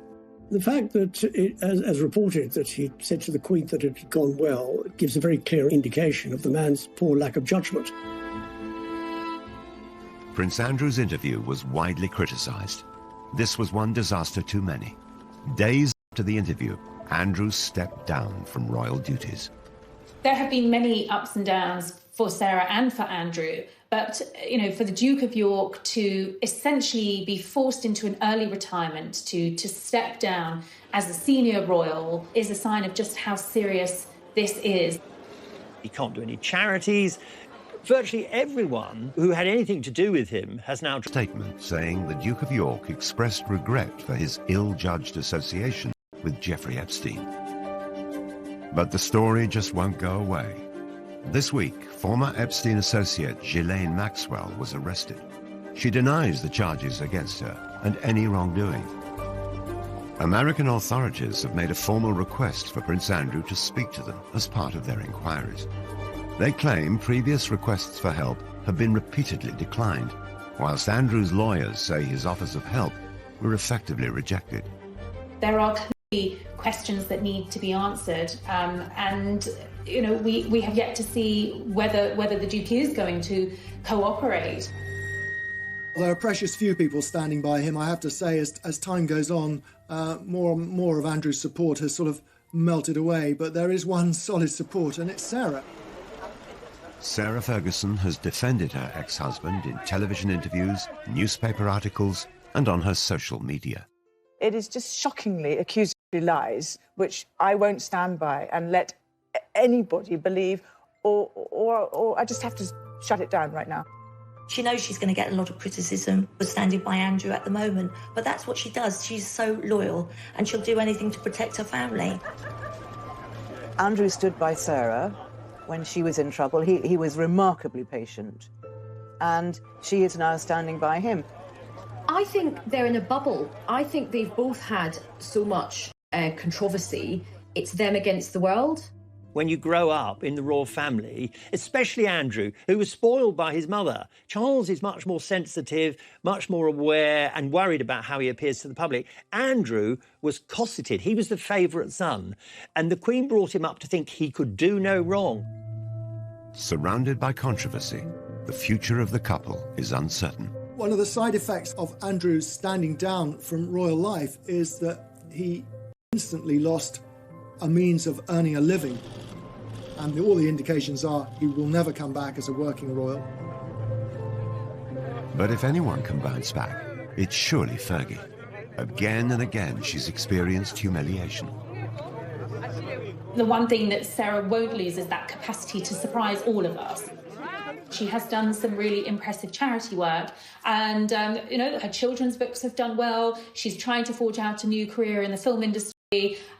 The fact that, as reported, that he said to the Queen that it had gone well gives a very clear indication of the man's poor lack of judgment. Prince Andrew's interview was widely criticised. This was one disaster too many. Days after the interview, Andrew stepped down from royal duties. There have been many ups and downs for Sarah and for Andrew, but, you know, for the Duke of York to essentially be forced into an early retirement, to step down as a senior royal, is a sign of just how serious this is. He can't do any charities. Virtually everyone who had anything to do with him has now... Statement saying the Duke of York expressed regret for his ill-judged association with Jeffrey Epstein. But the story just won't go away. This week, former Epstein associate Ghislaine Maxwell was arrested. She denies the charges against her and any wrongdoing. American authorities have made a formal request for Prince Andrew to speak to them as part of their inquiries. They claim previous requests for help have been repeatedly declined, whilst Andrew's lawyers say his offers of help were effectively rejected. There are clearly questions that need to be answered, and you know, we have yet to see whether the Duke is going to cooperate. There are precious few people standing by him, I have to say. As time goes on, more and more of Andrew's support has sort of melted away, but there is one solid support, and it's Sarah. Sarah Ferguson has defended her ex-husband in television interviews, newspaper articles, and on her social media. It is just shockingly accusatory lies, which I won't stand by and let anybody believe, or I just have to shut it down right now. She knows she's going to get a lot of criticism for standing by Andrew at the moment, but that's what she does. She's so loyal, and she'll do anything to protect her family. Andrew stood by Sarah when she was in trouble. He was remarkably patient, and she is now standing by him. I think they're in a bubble. I think they've both had so much controversy. It's them against the world. When you grow up in the royal family, especially Andrew, who was spoiled by his mother, Charles is much more sensitive, much more aware and worried about how he appears to the public. Andrew was cosseted. He was the favourite son, and the Queen brought him up to think he could do no wrong. Surrounded by controversy, the future of the couple is uncertain. One of the side effects of Andrew's standing down from royal life is that he instantly lost a means of earning a living. And all the indications are he will never come back as a working royal. But if anyone can bounce back, it's surely Fergie. Again and again, she's experienced humiliation. The one thing that Sarah won't lose is that capacity to surprise all of us. She has done some really impressive charity work, and you know, her children's books have done well. She's trying to forge out a new career in the film industry.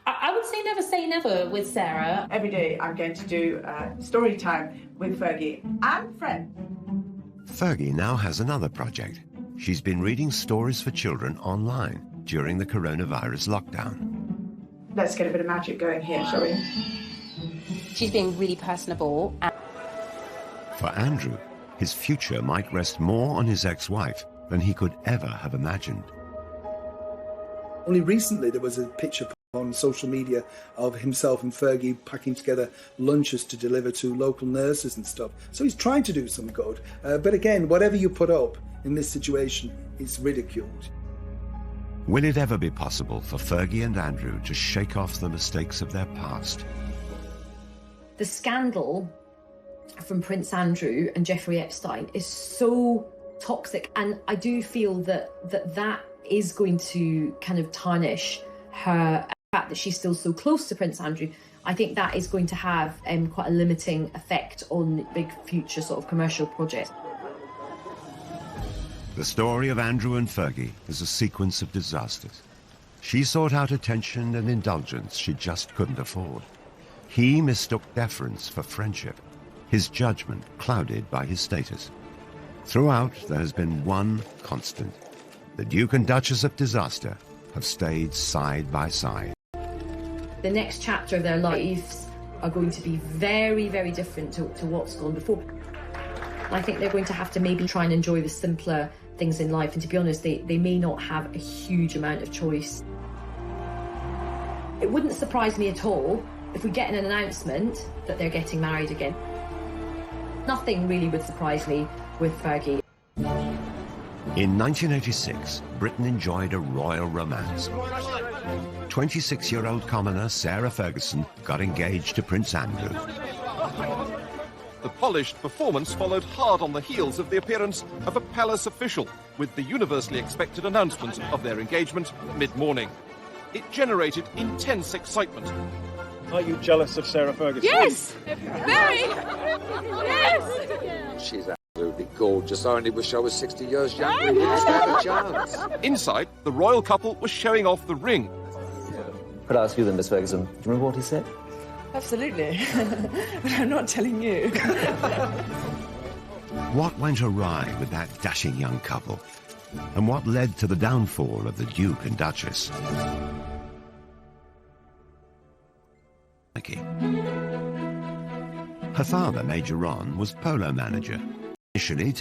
I would say never with Sarah. Every day I'm going to do story time with Fergie and friends. Fergie now has another project. She's been reading stories for children online during the coronavirus lockdown. Let's get a bit of magic going here, shall we? She's being really personable. For Andrew, his future might rest more on his ex-wife than he could ever have imagined. Only recently there was a picture on social media of himself and Fergie packing together lunches to deliver to local nurses and stuff. So he's trying to do some good. But again, whatever you put up in this situation is ridiculed. Will it ever be possible for Fergie and Andrew to shake off the mistakes of their past? The scandal from Prince Andrew and Jeffrey Epstein is so toxic, and I do feel that is going to kind of tarnish her. The fact that she's still so close to Prince Andrew, I think that is going to have quite a limiting effect on big future sort of commercial projects. The story of Andrew and Fergie is a sequence of disasters. She sought out attention and indulgence she just couldn't afford. He mistook deference for friendship, his judgment clouded by his status. Throughout, there has been one constant. The Duke and Duchess of disaster have stayed side by side. The next chapter of their lives are going to be very, very different to what's gone before. I think they're going to have to maybe try and enjoy the simpler things in life, and to be honest, they may not have a huge amount of choice. It wouldn't surprise me at all if we get an announcement that they're getting married again. Nothing really would surprise me with Fergie. In 1986, Britain enjoyed a royal romance. 26-year-old commoner Sarah Ferguson got engaged to Prince Andrew. The polished performance followed hard on the heels of the appearance of a palace official, with the universally expected announcement of their engagement mid-morning. It generated intense excitement. Are you jealous of Sarah Ferguson? Yes! Very! Yes! She's absolutely gorgeous. I only wish I was 60 years younger. We wouldn't stand a chance. Inside, the royal couple was showing off the ring. Could I ask you then, Miss Ferguson, do you remember what he said? Absolutely. But I'm not telling you. What went awry with that dashing young couple? And what led to the downfall of the Duke and Duchess? Her father, Major Ron, was polo manager, initially to